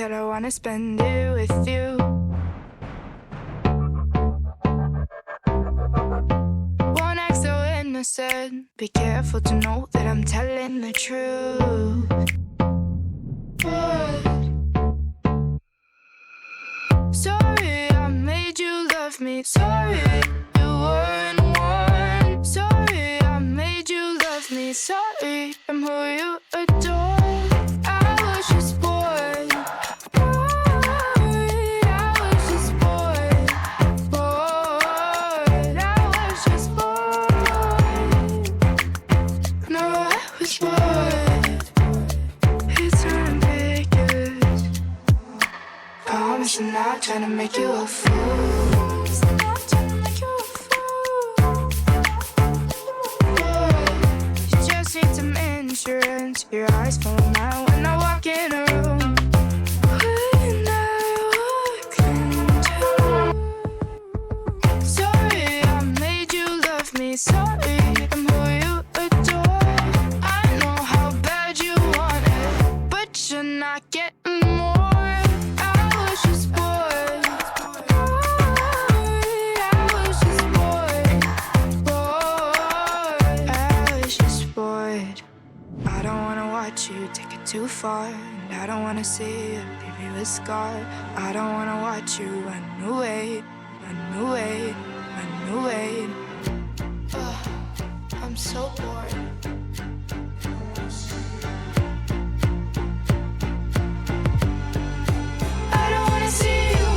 that I wanna spend it with you. Won't act so innocent. Be careful to know that I'm telling the truth. But sorry I made you love me. Sorry you weren't one. Sorry I made you love me. Sorry I'm who you adore. I was just bored. Bored. I was just bored. Bored. I was just bored. No, I was bored. It's ridiculous. Promise I'm not trying to make you a fool. Promise I'm not trying to make you a fool. You just need some insurance. Your eyes fall out when I walk in a room. When I walk into. Sorry I made you love me. Sorry I'm who you adore. I know how bad you want it, but you're not getting more. I was just bored. I was just bored. Bored. I was just bored. I don't wanna watch you take it too far, and I don't wanna see you leave you a scar. I don't wanna watch you run away, run away, run away. Ugh, I'm so bored. I don't wanna see you.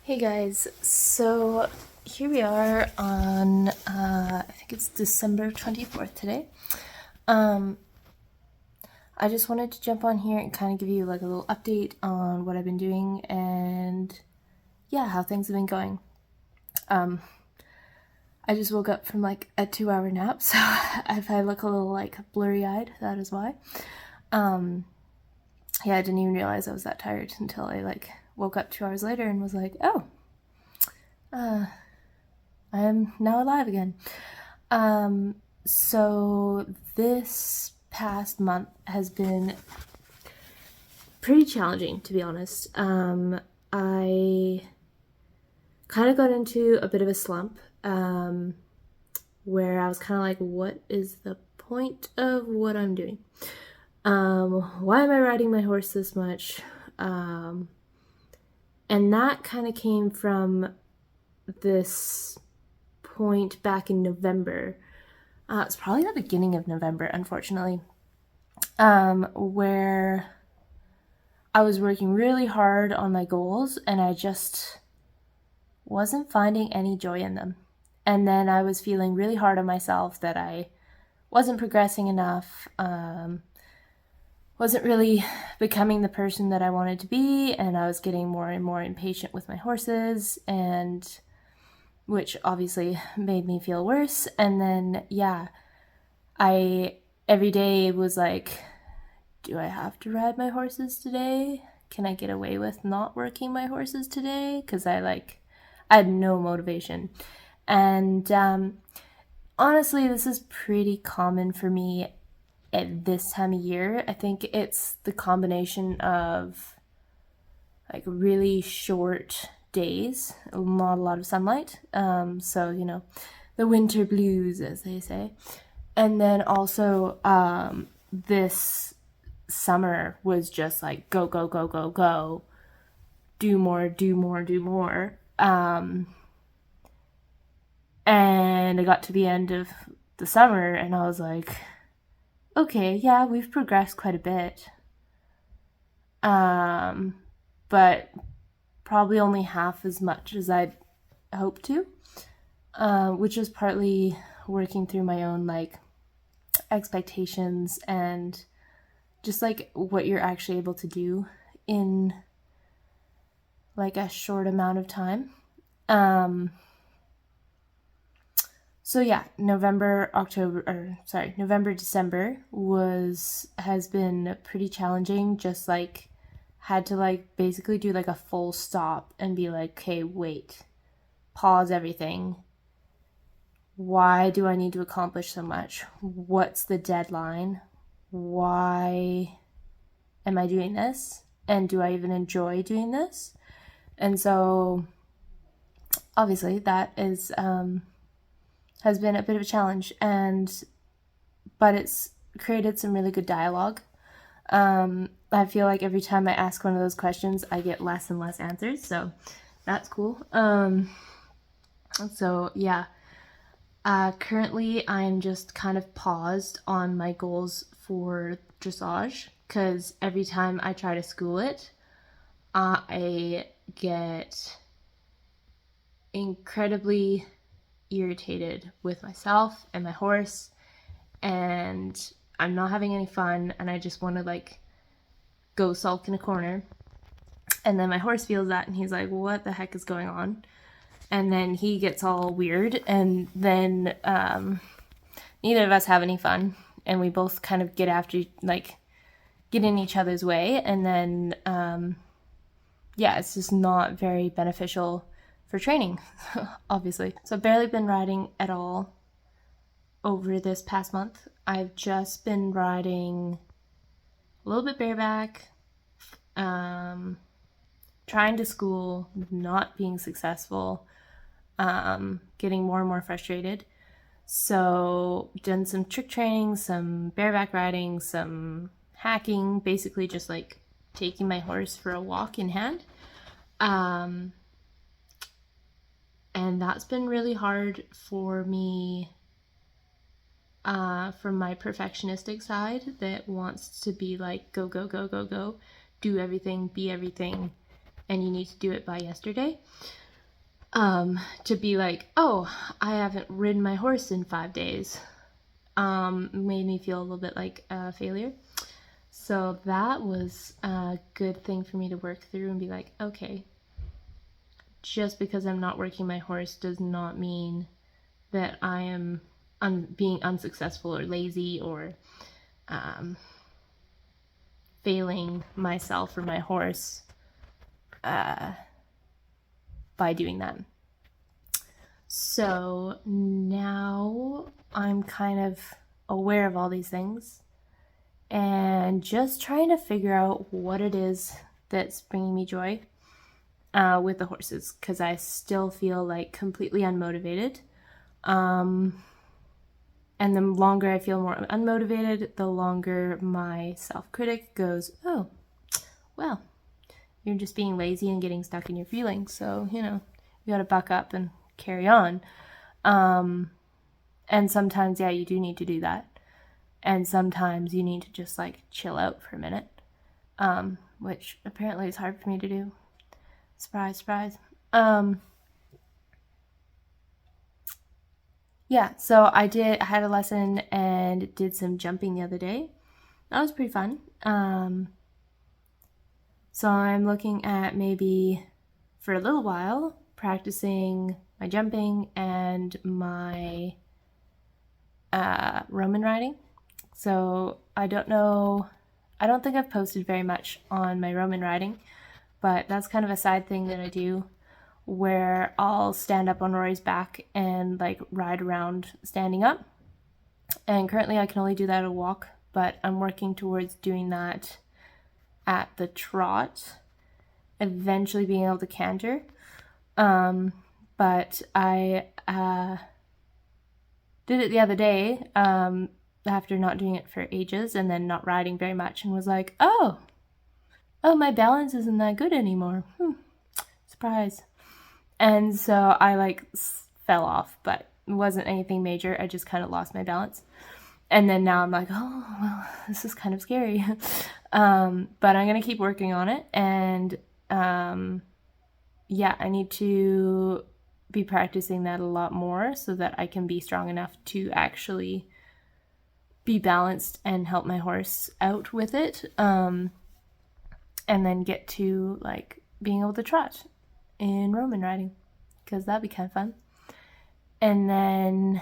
Hey guys, so here we are on, I think it's December 24th today. I just wanted to jump on here and kind of give you like a little update on what I've been doing and yeah, how things have been going. I just woke up from like a 2-hour nap, so if I look a little like blurry-eyed, that is why. Yeah, I didn't even realize I was that tired until I like woke up 2 hours later and was like, oh, I am now alive again. So this past month has been pretty challenging, to be honest. I kind of got into a bit of a slump, where I was kind of like, what is the point of what I'm doing? Why am I riding my horse this much? And that kind of came from this point back in November. It's probably the beginning of November, unfortunately, where I was working really hard on my goals and I just wasn't finding any joy in them. And then I was feeling really hard on myself that I wasn't progressing enough, wasn't really becoming the person that I wanted to be, and I was getting more and more impatient with my horses, and which obviously made me feel worse. And then, yeah, I every day was like, do I have to ride my horses today? Can I get away with not working my horses today? Because I had no motivation. And honestly, this is pretty common for me at this time of year. I think it's the combination of like really short days, not a lot of sunlight. So, you know, the winter blues, as they say. And then also this summer was just like go, go, go, go, go. Do more, do more, do more. And I got to the end of the summer and I was like, okay, yeah, we've progressed quite a bit. But probably only half as much as I'd hoped to, which is partly working through my own like expectations and just like what you're actually able to do in like a short amount of time. So yeah, November, December has been pretty challenging. Just like had to like basically do like a full stop and be like, okay, wait, pause everything. Why do I need to accomplish so much? What's the deadline? Why am I doing this? And do I even enjoy doing this? And so obviously that is has been a bit of a challenge, but it's created some really good dialogue. I feel like every time I ask one of those questions, I get less and less answers, so that's cool. So yeah, currently I'm just kind of paused on my goals for dressage because every time I try to school it, I get incredibly irritated with myself and my horse, and I'm not having any fun, and I just want to like go sulk in a corner. And then my horse feels that, and he's like, what the heck is going on? And then he gets all weird, and then neither of us have any fun, and we both kind of get in each other's way, and then yeah, it's just not very beneficial for training, obviously. So I've barely been riding at all over this past month. I've just been riding a little bit bareback, trying to school, not being successful, getting more and more frustrated. So done some trick training, some bareback riding, some hacking, basically just like taking my horse for a walk in hand. And that's been really hard for me, from my perfectionistic side that wants to be like, go, go, go, go, go, do everything, be everything, and you need to do it by yesterday. To be like, oh, I haven't ridden my horse in 5 days, made me feel a little bit like a failure. So that was a good thing for me to work through and be like, okay, just because I'm not working my horse does not mean that I am being unsuccessful or lazy or failing myself or my horse by doing that. So now I'm kind of aware of all these things and just trying to figure out what it is that's bringing me joy with the horses, because I still feel like completely unmotivated. And the longer I feel more unmotivated, the longer my self-critic goes, oh, well, you're just being lazy and getting stuck in your feelings. So, you gotta buck up and carry on. And sometimes, yeah, you do need to do that. And sometimes you need to just like chill out for a minute, which apparently is hard for me to do. Surprise, surprise. Yeah, so I had a lesson and did some jumping the other day. That was pretty fun. So I'm looking at maybe for a little while practicing my jumping and my Roman riding. So I don't think I've posted very much on my Roman riding, but that's kind of a side thing that I do where I'll stand up on Rory's back and like ride around standing up. And currently I can only do that at a walk, but I'm working towards doing that at the trot, eventually being able to canter. But I did it the other day after not doing it for ages and then not riding very much, and was like, oh, my balance isn't that good anymore. Surprise. And so I like fell off, but it wasn't anything major. I just kind of lost my balance. And then now I'm like, oh, well, this is kind of scary. But I'm going to keep working on it. And yeah, I need to be practicing that a lot more so that I can be strong enough to actually be balanced and help my horse out with it. And then get to like being able to trot in Roman riding, because that'd be kind of fun. And then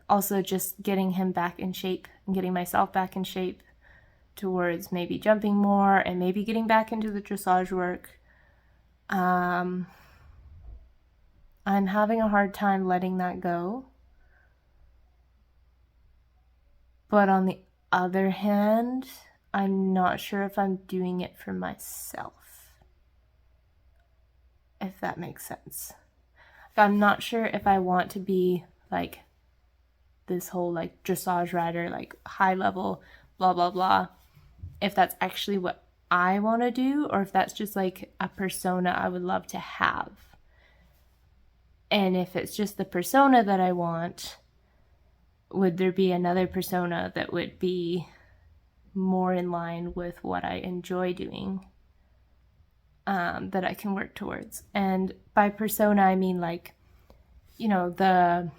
also just getting him back in shape and getting myself back in shape towards maybe jumping more and maybe getting back into the dressage work. I'm having a hard time letting that go. But on the other hand, I'm not sure if I'm doing it for myself, if that makes sense. I'm not sure if I want to be like this whole like dressage rider, like high level, blah, blah, blah, if that's actually what I want to do, or if that's just like a persona I would love to have. And if it's just the persona that I want, would there be another persona that would be more in line with what I enjoy doing, that I can work towards? And by persona, I mean like, you know, the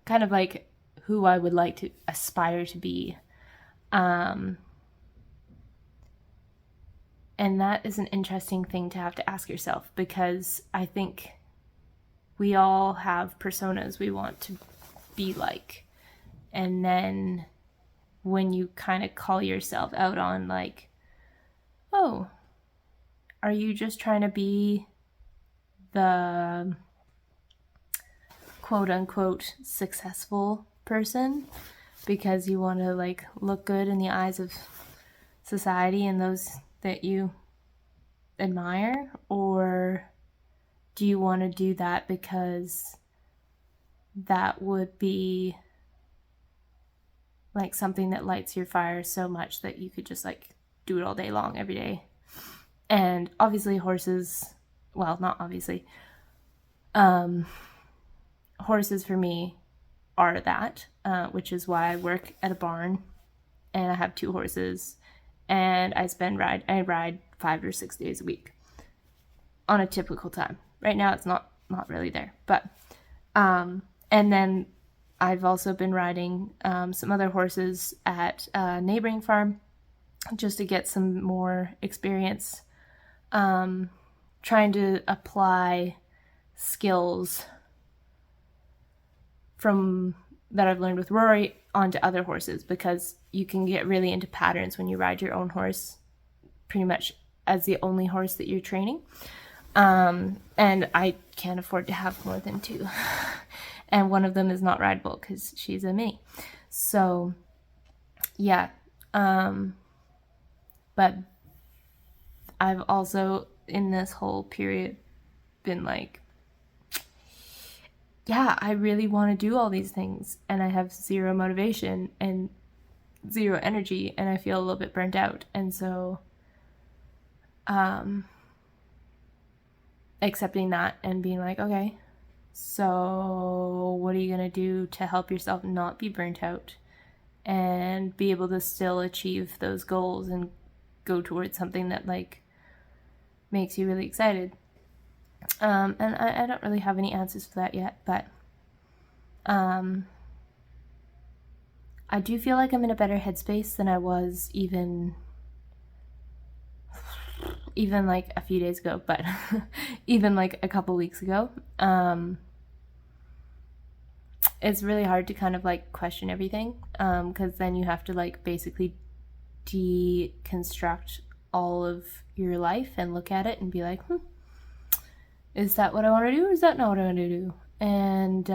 kind of like who I would like to aspire to be. And that is an interesting thing to have to ask yourself, because I think we all have personas we want to be like. And then when you kind of call yourself out on like, oh, are you just trying to be the quote unquote successful person because you want to like look good in the eyes of society and those that you admire? Or do you want to do that because that would be like something that lights your fire so much that you could just like do it all day long every day? And obviously horses, well, not obviously, horses for me are that, which is why I work at a barn and I have 2 horses, and I ride 5 or 6 days a week on a typical time. Right now it's not really there, but and then I've also been riding some other horses at a neighboring farm just to get some more experience, trying to apply skills from that I've learned with Rory onto other horses, because you can get really into patterns when you ride your own horse pretty much as the only horse that you're training. And I can't afford to have more than 2. And one of them is not rideable because she's a mini. So, yeah. But I've also, in this whole period, been like, yeah, I really want to do all these things, and I have 0 motivation and 0 energy, and I feel a little bit burnt out. And so, accepting that and being like, okay, so what are you going to do to help yourself not be burnt out and be able to still achieve those goals and go towards something that like makes you really excited? And I don't really have any answers for that yet, but I do feel like I'm in a better headspace than I was even like a few days ago, but even like a couple weeks ago. It's really hard to kind of like question everything, because then you have to like basically deconstruct all of your life and look at it and be like, is that what I want to do, or is that not what I want to do? And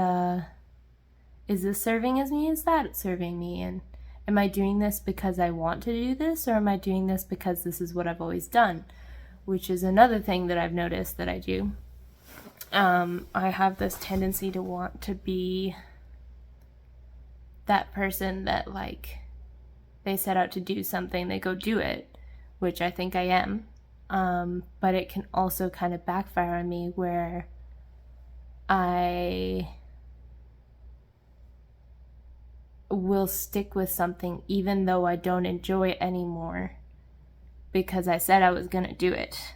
is this serving as me? Is that serving me? And am I doing this because I want to do this, or am I doing this because this is what I've always done? Which is another thing that I've noticed that I do. I have this tendency to want to be that person that like they set out to do something, they go do it, which I think I am. But it can also kind of backfire on me, where I will stick with something even though I don't enjoy it anymore, because I said I was gonna do it,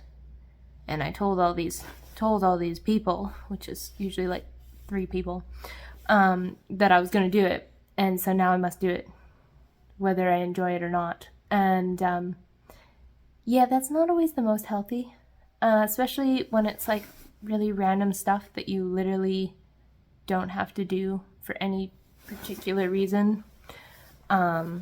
and I told all these people, which is usually like 3 people, that I was gonna do it, and so now I must do it whether I enjoy it or not. And yeah, that's not always the most healthy, especially when it's like really random stuff that you literally don't have to do for any particular reason. Yeah.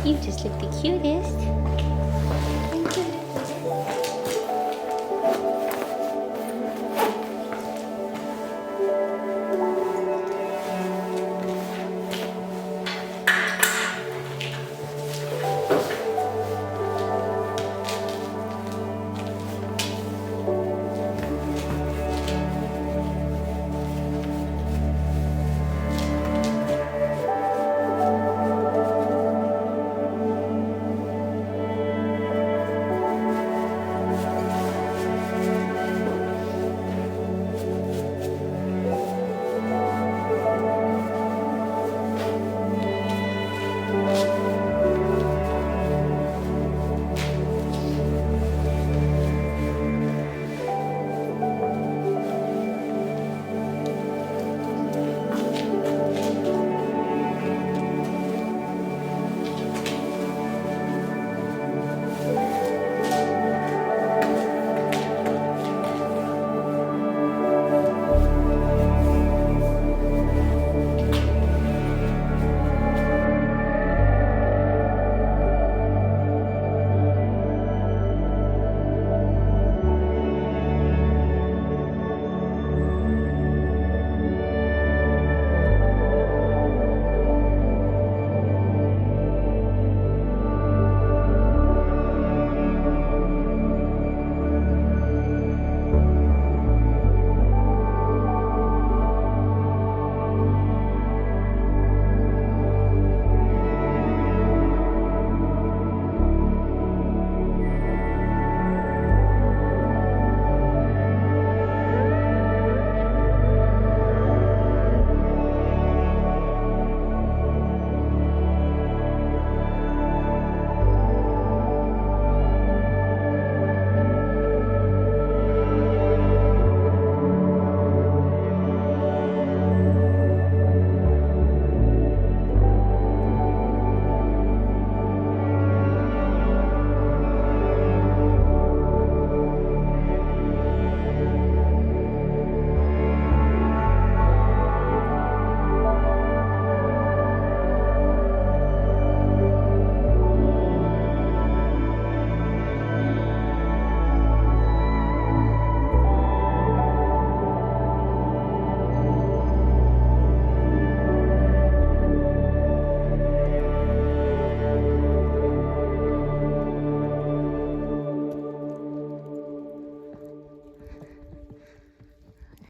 You just look the cutest.